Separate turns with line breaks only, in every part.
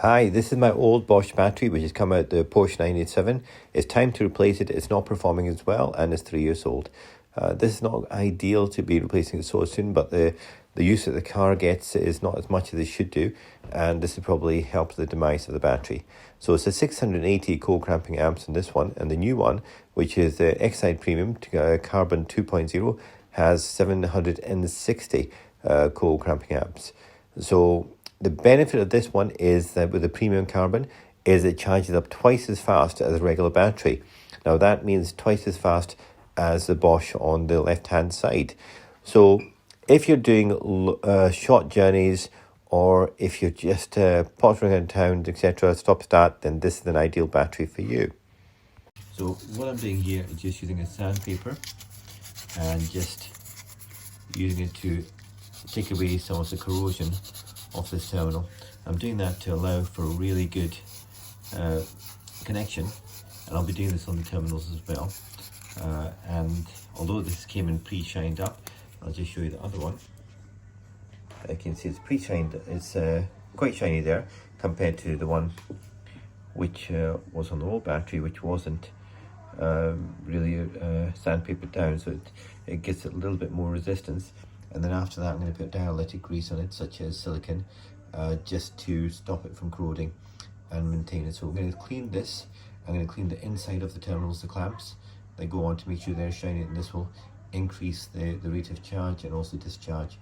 Hi, this is my old Bosch battery which has come out the Porsche 987. It's time to replace it. It's not performing as well and it's 3 years old. This is not ideal to be replacing it so soon, but the use that the car gets is not as much as it should do, and this will probably help the demise of the battery. So it's a 680 cold cramping amps in this one, and the new one, which is the Exide Premium Carbon 2.0, has 760 cold cramping amps. So the benefit of this one is that with the premium carbon is it charges up twice as fast as a regular battery. Now that means twice as fast as the Bosch on the left hand side. So if you're doing short journeys, or if you're just pottering around town, etc., stop start, then this is an ideal battery for you. So what I'm doing here is just using a sandpaper and just using it to take away some of the corrosion of this terminal. I'm doing that to allow for a really good connection, and I'll be doing this on the terminals as well. And although this came in pre-shined up, I'll just show you the other one. You can see it's pre-shined, it's quite shiny there compared to the one which was on the old battery, which wasn't really sandpapered down, so it gets a little bit more resistance. And then after that I'm going to put dielectric grease on it, such as silicone, just to stop it from corroding and maintain it. So I'm going to clean this. I'm going to clean the inside of the terminals, the clamps. They go on to make sure they're shiny, and this will increase the rate of charge and also discharge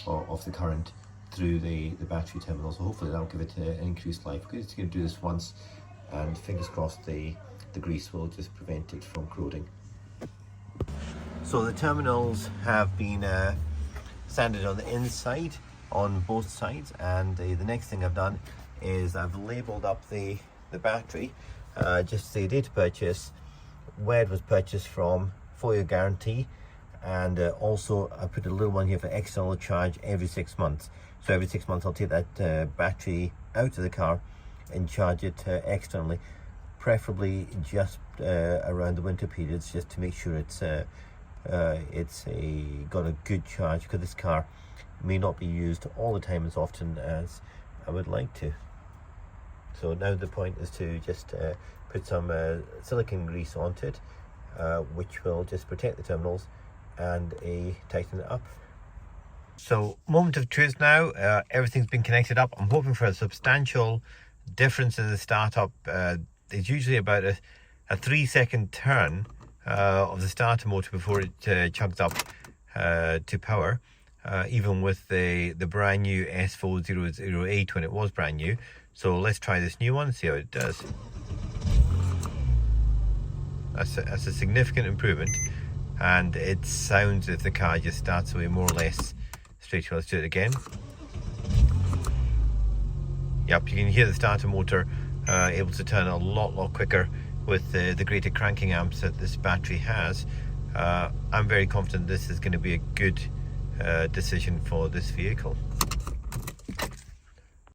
of the current through the battery terminal. So hopefully that'll give it an increased life. We're just going to do this once, and fingers crossed the grease will just prevent it from corroding. So the terminals have been sanded on the inside on both sides, and the next thing I've done is I've labelled up the battery, just the date of purchase, where it was purchased from, 4-year guarantee, and also I put a little one here for external charge every 6 months. So every 6 months I'll take that battery out of the car and charge it externally, preferably just around the winter periods, just to make sure it's got a good charge, because this car may not be used all the time as often as I would like to. So now the point is to just put some silicone grease onto it, which will just protect the terminals and tighten it up. So moment of truth now, everything's been connected up. I'm hoping for a substantial difference in the startup. It's usually about a 3-second turn of the starter motor before it chugs up to power, even with the brand new S4008 when it was brand new. So let's try this new one, see how it does. That's a significant improvement, and it sounds as if the car just starts away more or less straight. Let's do it again. Yep, you can hear the starter motor able to turn a lot quicker with the greater cranking amps that this battery has. I'm very confident this is going to be a good decision for this vehicle.